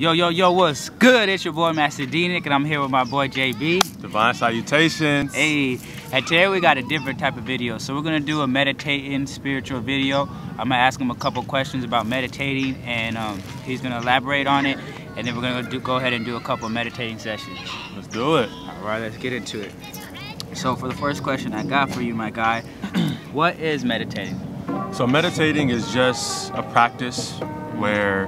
Yo, what's good? It's your boy Master D-Nick, and I'm here with my boy JB. Divine salutations. Hey, and today we got a different type of video. So we're gonna do a meditating spiritual video. I'm gonna ask him a couple questions about meditating, and he's gonna elaborate on it. And then we're gonna go ahead and do a couple meditating sessions. Let's do it. All right, let's get into it. So for the first question I got for you, my guy, what is meditating? So meditating is just a practice where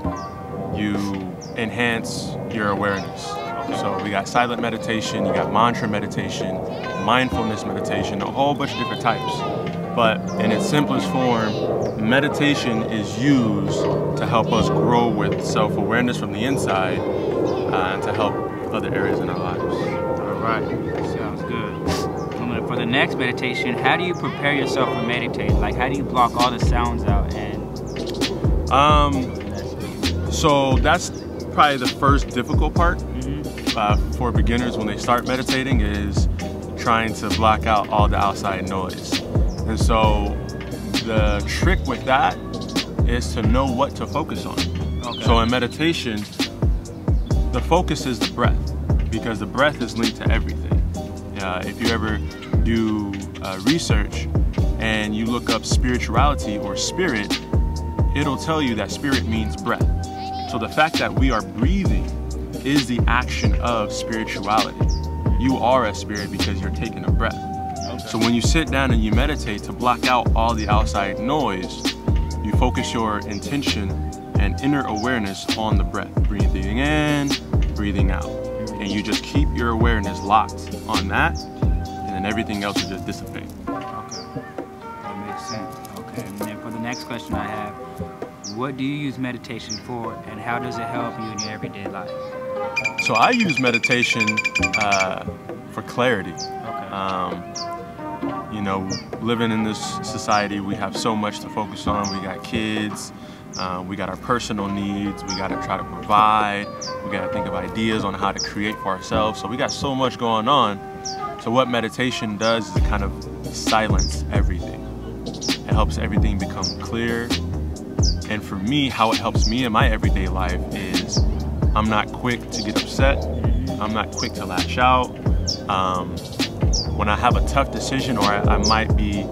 you enhance your awareness. Okay. So we got silent meditation, you got mantra meditation, mindfulness meditation, a whole bunch of different types. But in its simplest form, meditation is used to help us grow with self-awareness from the inside and to help other areas in our lives. All right, sounds good. For the next meditation, how do you prepare yourself for meditating? Like, how do you block all the sounds out? So that's probably the first difficult part for beginners when they start meditating, is trying to block out all the outside noise. And so the trick with that is to know what to focus on. Okay. So in meditation, the focus is the breath, because the breath is linked to everything. If you ever do research and you look up spirituality or spirit, it'll tell you that spirit means breath. So the fact that we are breathing is the action of spirituality. You are a spirit because you're taking a breath. Okay. So when you sit down and you meditate, to block out all the outside noise, you focus your intention and inner awareness on the breath. Breathing in, breathing out. And you just keep your awareness locked on that, and then everything else will just dissipate. Okay, that makes sense. Okay, and then for the next question I have, what do you use meditation for, and how does it help you in your everyday life? So I use meditation for clarity. Okay. You know, living in this society, we have so much to focus on. We got kids, we got our personal needs, we got to try to provide, we got to think of ideas on how to create for ourselves. So we got so much going on. So what meditation does is kind of silence everything. It helps everything become clear. And for me, how it helps me in my everyday life is I'm not quick to get upset. I'm not quick to lash out. When I have a tough decision, or I might be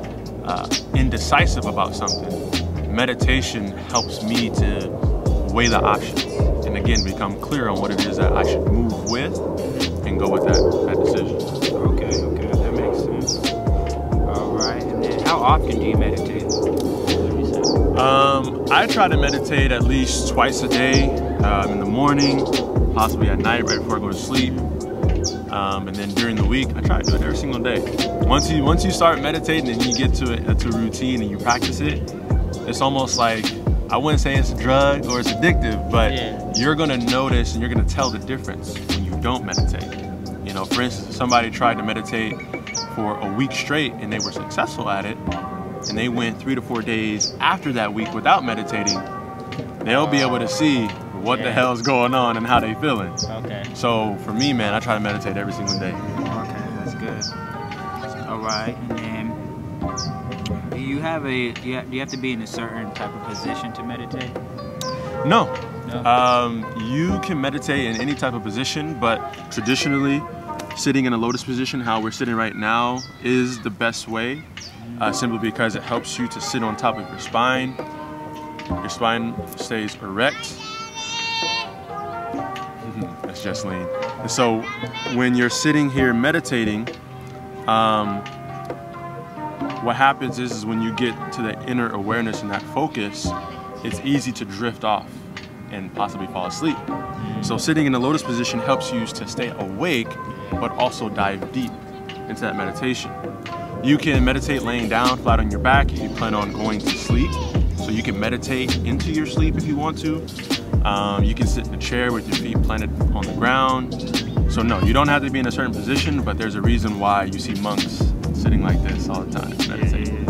indecisive about something, meditation helps me to weigh the options and again become clear on what it is that I should move with and go with that decision. Okay, that makes sense. All right, and then how often do you meditate? I try to meditate at least twice a day, in the morning, possibly at night right before I go to sleep. And then during the week, I try to do it every single day. Once you start meditating and you get to a routine and you practice it, it's almost like, I wouldn't say it's a drug or it's addictive, but you're gonna notice and you're gonna tell the difference when you don't meditate. You know, for instance, if somebody tried to meditate for a week straight and they were successful at it, and they went 3 to 4 days after that week without meditating, they'll be able to see what the hell's going on and how they feeling. Okay. So for me, man, I try to meditate every single day. Okay, that's good. All right, and then do you have to be in a certain type of position to meditate? No. You can meditate in any type of position, but traditionally, sitting in a lotus position, how we're sitting right now, is the best way. Simply because it helps you to sit on top of your spine. Your spine stays erect. That's just lean. And so when you're sitting here meditating, what happens is when you get to the inner awareness and that focus, it's easy to drift off and possibly fall asleep. So sitting in the lotus position helps you to stay awake, but also dive deep into that meditation. You can meditate laying down flat on your back if you plan on going to sleep. So you can meditate into your sleep if you want to. You can sit in a chair with your feet planted on the ground. So no, you don't have to be in a certain position, but there's a reason why you see monks sitting like this all the time meditating.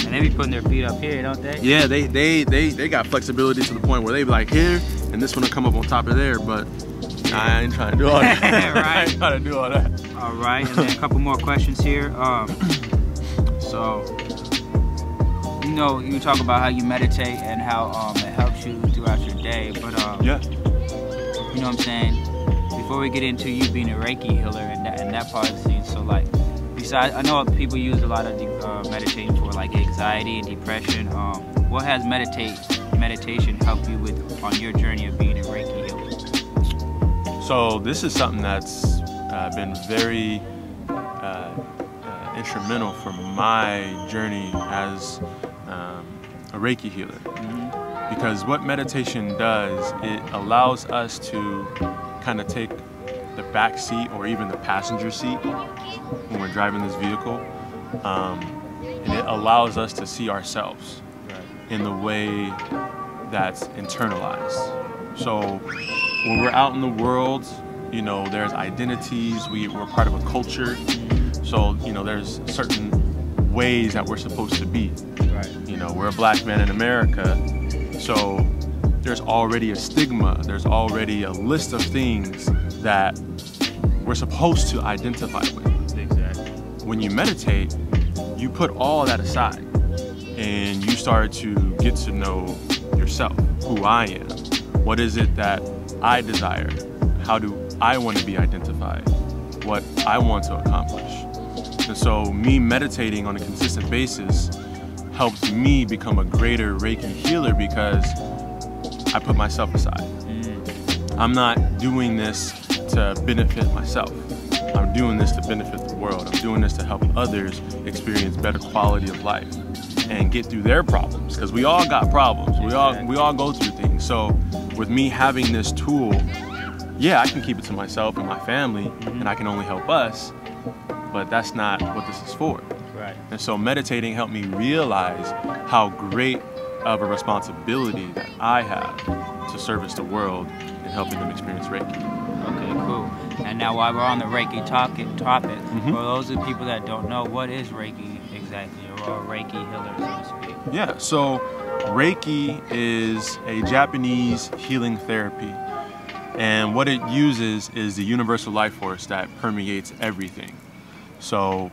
And they be putting their feet up here, don't they? Yeah, they got flexibility to the point where they be like here, and this one will come up on top of there, but I ain't trying to do all that. Right. I ain't trying to do all that. All right, and then a couple more questions here. So, you know, you talk about how you meditate and how it helps you throughout your day, but you know what I'm saying, before we get into you being a Reiki healer and that part of the scene, so like, besides, I know people use a lot of meditating for like anxiety and depression. What has meditation helped you with on your journey of being a Reiki healer? So this is something that's been very instrumental for my journey as a Reiki healer. Mm-hmm. Because what meditation does, it allows us to kind of take the back seat or even the passenger seat when we're driving this vehicle, and it allows us to see ourselves in the way that's internalized. So when we're out in the world, you know, there's identities, we're part of a culture, so, you know, there's certain ways that we're supposed to be. Right. You know, we're a black man in America, so there's already a stigma, there's already a list of things that we're supposed to identify with. Exactly. When you meditate, you put all that aside and you start to get to know yourself, who I am, what is it that I desire, how do I want to be identified, what I want to accomplish. And so me meditating on a consistent basis helps me become a greater Reiki healer because I put myself aside. I'm not doing this to benefit myself. I'm doing this to benefit the world. I'm doing this to help others experience better quality of life and get through their problems, because we all got problems. We all go through things. So with me having this tool, yeah, I can keep it to myself and my family, and I can only help us, but that's not what this is for. Right. And so meditating helped me realize how great of a responsibility that I have to service the world and helping them experience Reiki. Okay, cool. And now while we're on the Reiki topic, for those of the people that don't know, what is Reiki exactly, or a Reiki healer, so to speak? Yeah, so Reiki is a Japanese healing therapy. And what it uses is the universal life force that permeates everything. So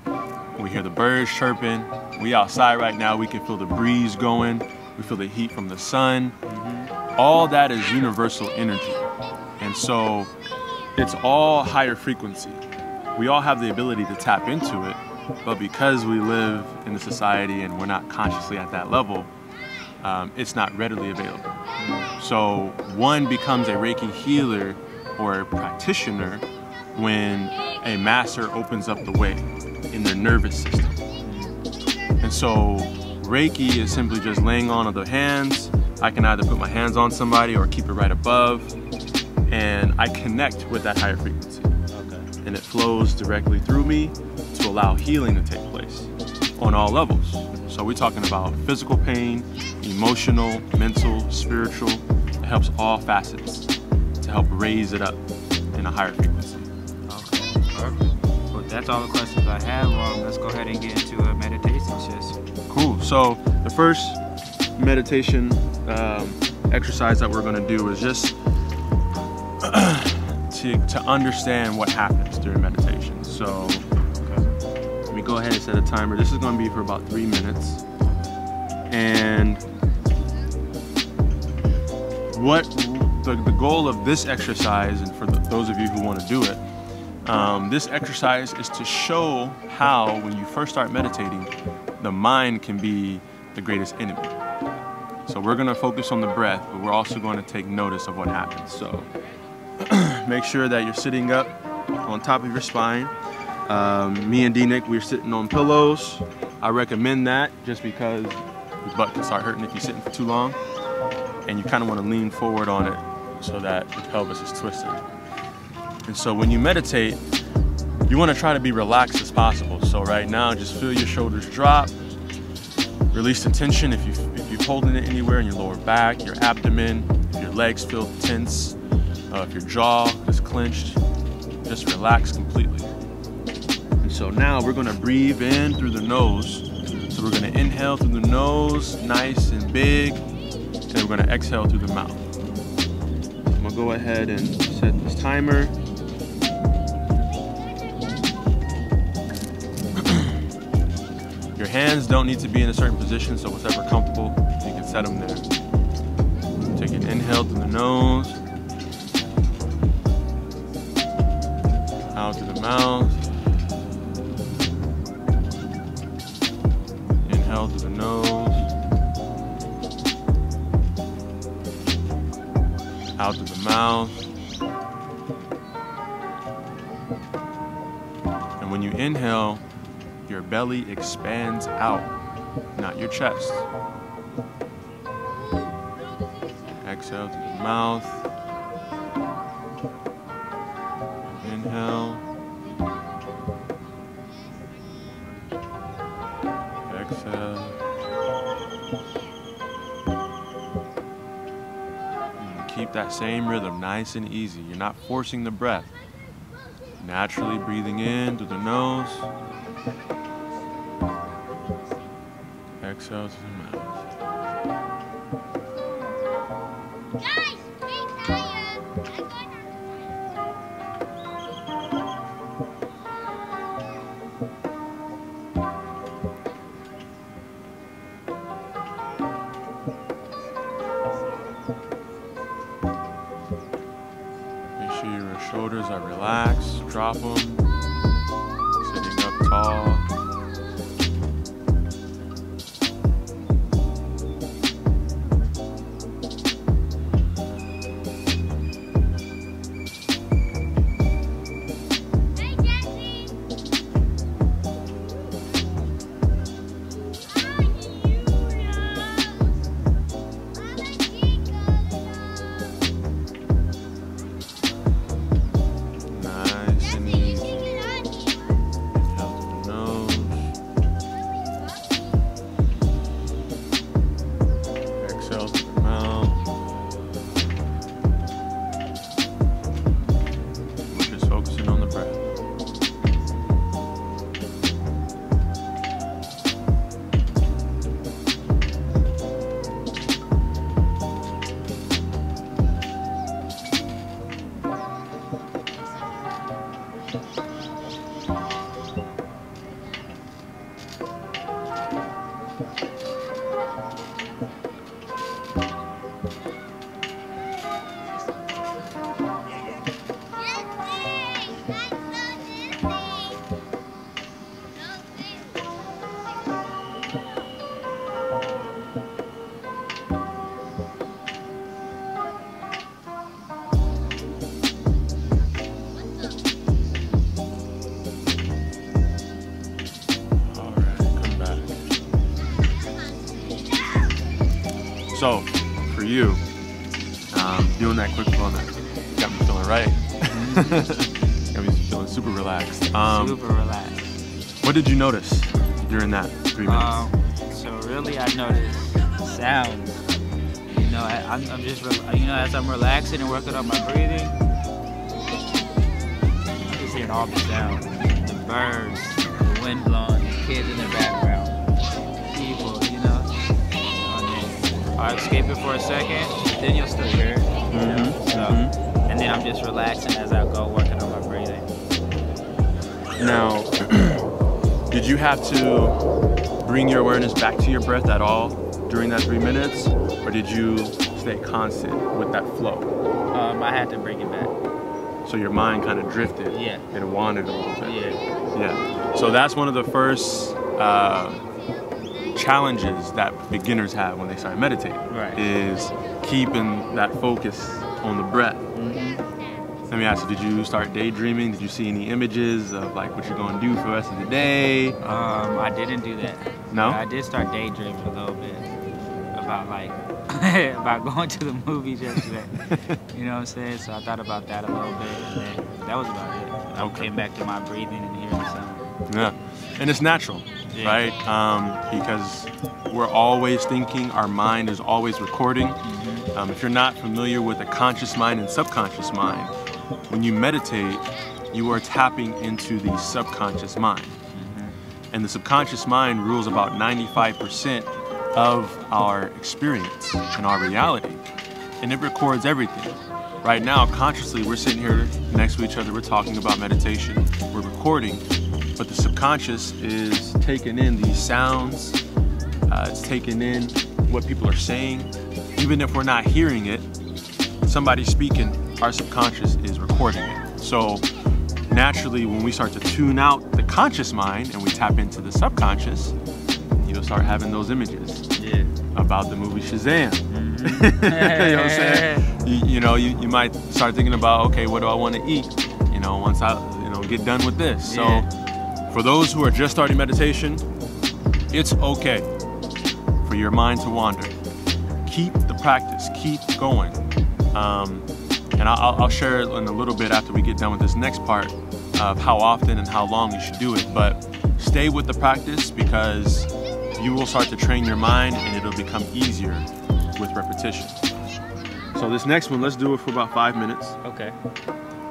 we hear the birds chirping, we outside right now, we can feel the breeze going, we feel the heat from the sun. All that is universal energy. And so it's all higher frequency. We all have the ability to tap into it, but because we live in a society and we're not consciously at that level, it's not readily available. So one becomes a Reiki healer or a practitioner when a master opens up the way in their nervous system. And so Reiki is simply just laying on of the hands. I can either put my hands on somebody or keep it right above, and I connect with that higher frequency. Okay. And it flows directly through me to allow healing to take place on all levels. So we're talking about physical pain, emotional, mental, spiritual. It helps all facets to help raise it up in a higher frequency. Okay, perfect. Well, that's all the questions I have. Let's go ahead and get into a meditation session. Cool. So the first meditation exercise that we're going to do is just to understand what happens during meditation. So let me go ahead and set a timer. This is going to be for about 3 minutes. And what the goal of this exercise, and for those of you who want to do it, this exercise is to show how when you first start meditating, the mind can be the greatest enemy. So we're going to focus on the breath, but we're also going to take notice of what happens. So make sure that you're sitting up on top of your spine. Me and D-Nick, we're sitting on pillows. I recommend that just because your butt can start hurting if you're sitting for too long. And you kind of want to lean forward on it so that your pelvis is twisted. And so when you meditate, you want to try to be relaxed as possible. So right now, just feel your shoulders drop. Release the tension if you're holding it anywhere in your lower back, your abdomen, if your legs feel tense, if your jaw is clenched, just relax completely. And so now we're going to breathe in through the nose. So we're going to inhale through the nose, nice and big, and we're going to exhale through the mouth. I'm going to go ahead and set this timer. Your hands don't need to be in a certain position, so whatever comfortable, you can set them there. Take an inhale through the nose. mouth. Inhale through the nose. Out through the mouth. And when you inhale, your belly expands out, not your chest. Exhale through the mouth. Inhale. Exhale. And keep that same rhythm nice and easy. You're not forcing the breath. Naturally breathing in through the nose. Exhale through the mouth. Guys, be tired. Make sure your shoulders are relaxed. Drop them. Sitting up tall. So, for you, doing that quick flow, that got me feeling right. Got me feeling super relaxed. Super relaxed. What did you notice during that 3 minutes? So really, I noticed sounds. You know, I'm just, you know, as I'm relaxing and working on my breathing, I'm just hearing all the sounds. The birds, the wind blowing, the kids in the background, people, you know. I'll escape it for a second, then you'll still hear it, you know? So, and then I'm just relaxing as I go, working on my breathing. Now, did you have to bring your awareness back to your breath at all during that 3 minutes, or did you stay constant with that flow? I had to bring it back. So your mind kind of drifted. Yeah. It wandered a little bit. Yeah. Yeah. So that's one of the first challenges that beginners have when they start meditating. Right. Is keeping that focus on the breath. Let me ask you, did you start daydreaming? Did you see any images of like what you're going to do for the rest of the day? I didn't do that. No? I did start daydreaming a little bit about like about going to the movies yesterday. You know what I'm saying? So I thought about that a little bit, and then that was about it. I came back to my breathing and hearing the sound. Yeah, and it's natural, right? Because we're always thinking, our mind is always recording. If you're not familiar with the conscious mind and subconscious mind, when you meditate, you are tapping into the subconscious mind. And the subconscious mind rules about 95% of our experience and our reality. And it records everything. Right now, consciously, we're sitting here next to each other, we're talking about meditation, we're recording, but the subconscious is taking in these sounds, it's taking in what people are saying. Even if we're not hearing it, somebody speaking, our subconscious is recording it. So naturally, when we start to tune out the conscious mind and we tap into the subconscious, you'll start having those images about the movie Shazam. You know what I'm saying? You might start thinking about, okay, what do I want to eat? Once I get done with this. So for those who are just starting meditation, it's okay for your mind to wander. Keep the practice, keep going. And I'll share in a little bit after we get done with this next part of how often and how long you should do it. But stay with the practice, because you will start to train your mind and it'll become easier with repetition. So this next one, let's do it for about 5 minutes. Okay.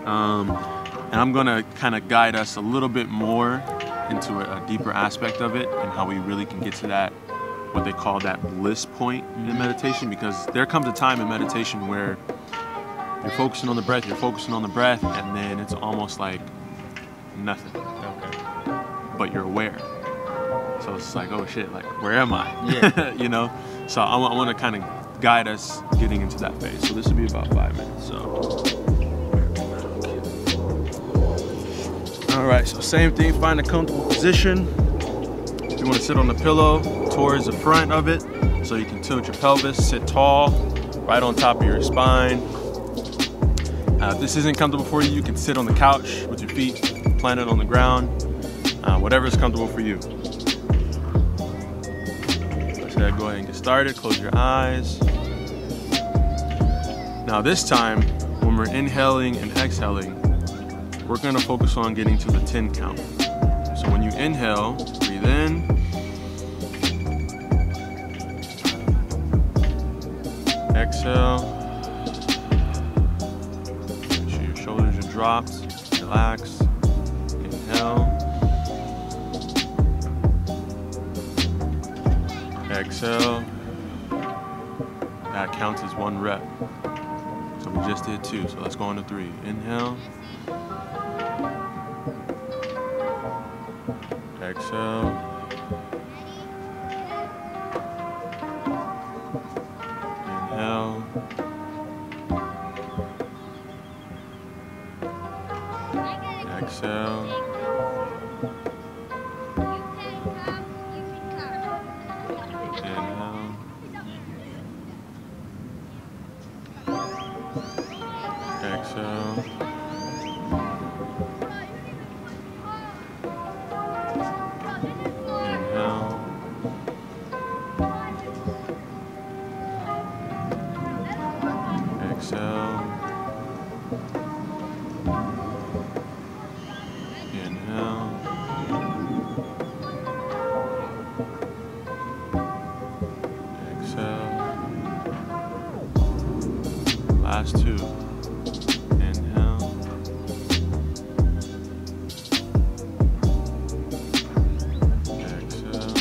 And I'm gonna kind of guide us a little bit more into a deeper aspect of it and how we really can get to that, what they call that bliss point in meditation, because there comes a time in meditation where you're focusing on the breath, and then it's almost like nothing. Okay. But you're aware. So it's like, oh shit, like, where am I? Yeah. So I want to kind of guide us getting into that phase. So this will be about 5 minutes. So. All right, so same thing, find a comfortable position. You want to sit on the pillow towards the front of it so you can tilt your pelvis, sit tall, right on top of your spine. If this isn't comfortable for you, you can sit on the couch with your feet planted on the ground, whatever is comfortable for you. So go ahead and get started, close your eyes. Now this time, when we're inhaling and exhaling, we're gonna focus on getting to the 10 count. So when you inhale, breathe in. Exhale. Make sure your shoulders are dropped. Relax. Inhale. Exhale. That counts as 1 rep. So we just did 2, so let's go on to 3. Inhale. Exhale. Inhale. Exhale. Inhale. Exhale. Exhale. Inhale. Exhale. Last 2. Inhale. Exhale.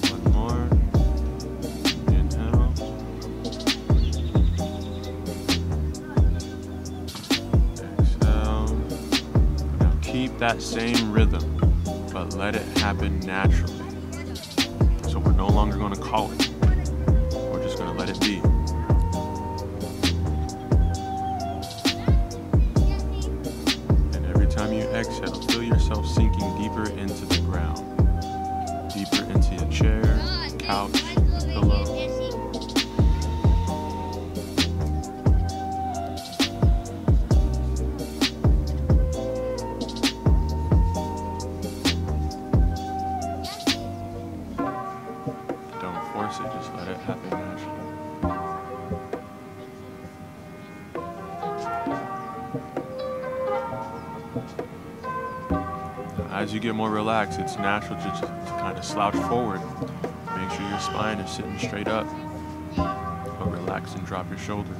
1 more. Keep that same rhythm, but let it happen naturally. So we're no longer going to call it. We're just going to let it be. And every time you exhale, feel yourself sinking deeper into the ground, deeper into your chair, couch, the pillow. Just let it happen naturally. As you get more relaxed, it's natural just to kind of slouch forward. Make sure your spine is sitting straight up, but relax and drop your shoulders.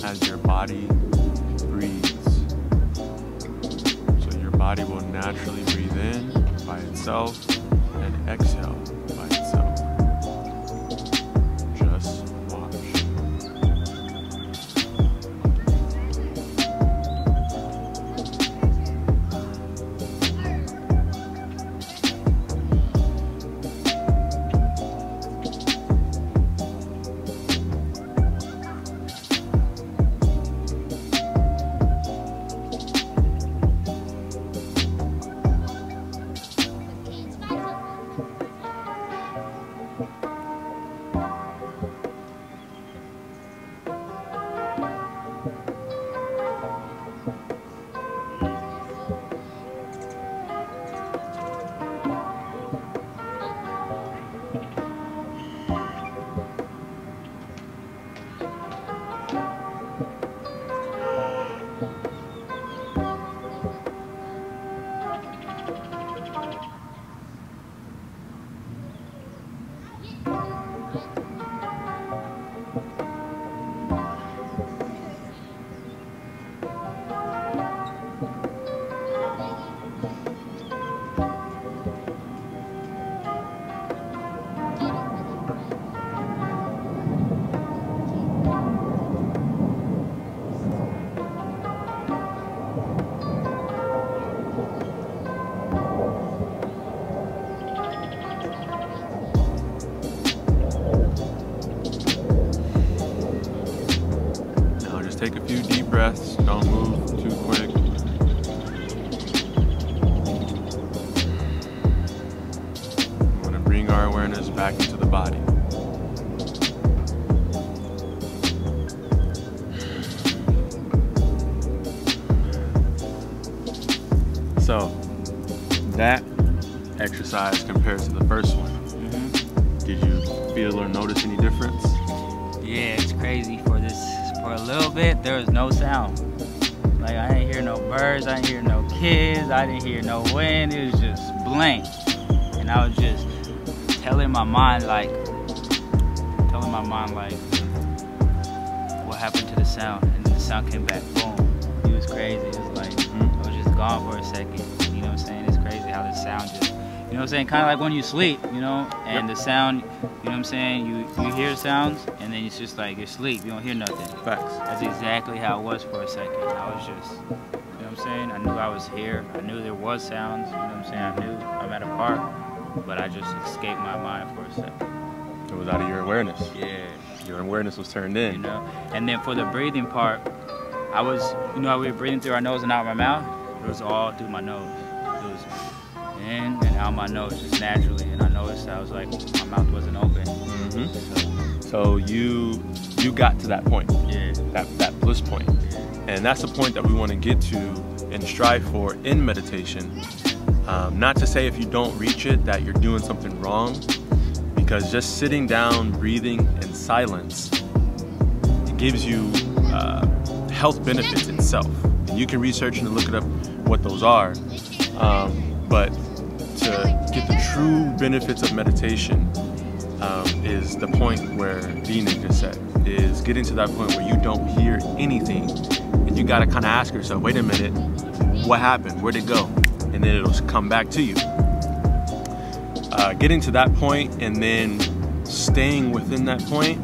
As your body breathes. body will naturally breathe in by itself and exhale by itself. Just watch. Take a few deep breaths, don't move too quick. We want to bring our awareness back into the body. So, that exercise compared to the first one, did you feel or notice any difference? Yeah, it's crazy. For a little bit, there was no sound. Like, I didn't hear no birds, I didn't hear no kids, I didn't hear no wind. It was just blank. And I was just telling my mind like, what happened to the sound? And then the sound came back, boom. It was crazy. It was like, I was just gone for a second. You know what I'm saying? It's crazy how the sound just, you know what I'm saying? Kind of like when you sleep, you know, and the sound, you know what I'm saying? You hear sounds, and then it's just like you're asleep. You don't hear nothing. Facts. That's exactly how it was for a second. I was just, you know what I'm saying? I knew I was here. I knew there was sounds. You know what I'm saying? I knew I'm at a park, but I just escaped my mind for a second. It was out of your awareness. Yeah. Your awareness was turned in. You know? And then for the breathing part, I was, you know how we were breathing through our nose and out my mouth? It was all through my nose. It was in and out my nose just naturally, and I noticed I was like, my mouth wasn't open. So you got to that point, Yeah. that bliss point. And that's the point that we want to get to and strive for in meditation. Not to say if you don't reach it that you're doing something wrong, because just sitting down, breathing in silence, it gives you health benefits itself. And you can research and look it up what those are. But to get the true benefits of meditation is the point where Dina just said, is getting to that point where you don't hear anything. And you gotta kind of ask yourself, wait a minute, what happened? Where'd it go? And then it'll come back to you. Getting to that point and then staying within that point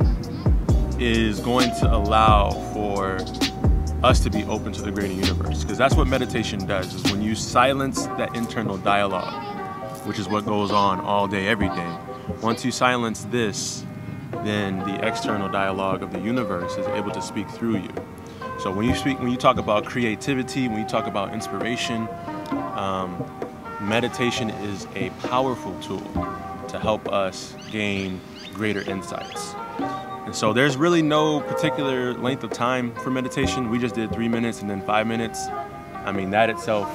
is going to allow for us to be open to the greater universe, because that's what meditation does, is when you silence that internal dialogue, which is what goes on all day, every day. Once you silence this, then the external dialogue of the universe is able to speak through you. So when you talk about creativity, when you talk about inspiration, meditation is a powerful tool to help us gain greater insights. And so there's really no particular length of time for meditation. We just did 3 minutes and then 5 minutes. I mean, that itself,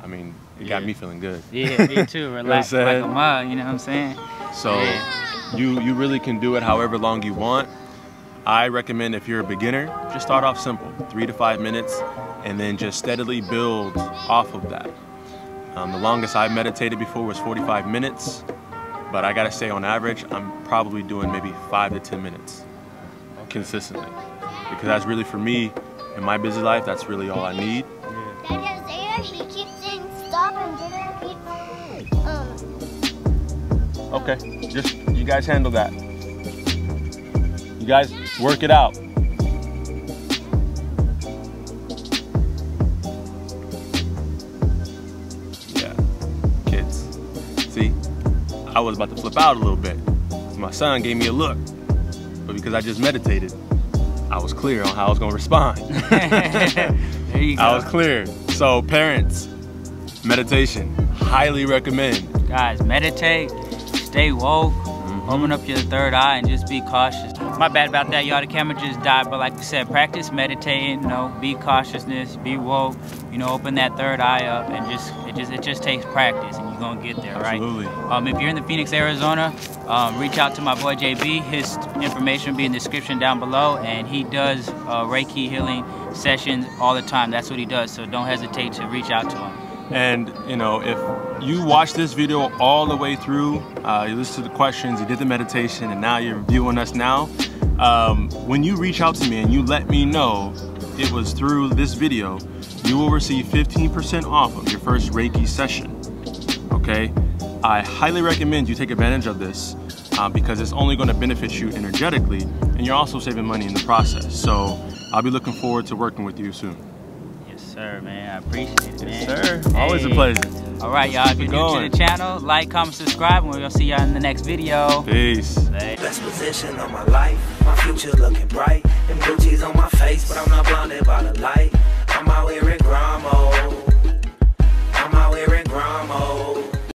I mean, it got me feeling good. Yeah, me too. Relax like a mug, you know what I'm saying? So you really can do it however long you want. I recommend, if you're a beginner, just start off simple, 3 to 5 minutes, and then just steadily build off of that. The longest I meditated before was 45 minutes, but I gotta say, on average, I'm probably doing maybe 5 to 10 minutes consistently, because that's really, for me, in my busy life, that's really all I need. Dad has air, he keeps saying Okay, just you guys handle that. You guys work it out. Yeah, kids. See, I was about to flip out a little bit. My son gave me a look, but because I just meditated, I was clear on how I was gonna respond. There you go. I was clear. So parents, meditation, highly recommend. Guys, meditate, stay woke, open up your third eye, and just be cautious. My bad about that, y'all. The camera just died, but like we said, practice meditating. You know, be cautiousness, be woke. You know, open that third eye up, and it just takes practice, and you're gonna get there, right? Absolutely. If you're in the Phoenix, Arizona, reach out to my boy JB. His information will be in the description down below, and he does Reiki healing sessions all the time. That's what he does, so don't hesitate to reach out to him. And you know, if you watch this video all the way through, you listen to the questions, you did the meditation, and now you're viewing us now, when you reach out to me and you let me know it was through this video, you will receive 15% off of your first Reiki session. Okay? I highly recommend you take advantage of this because it's only going to benefit you energetically, and you're also saving money in the process. So I'll be looking forward to working with you soon. Yes, sir, man. I appreciate it, man. Yes, sir. Always a pleasure. All right, y'all. If you're new to the channel, like, comment, subscribe, and we'll see y'all in the next video. Peace. Best position of my life, my future looking bright. Them blue cheese on my face, but I'm not blinded by the light. I'm out here in Gramo. I'm out here in Gramo.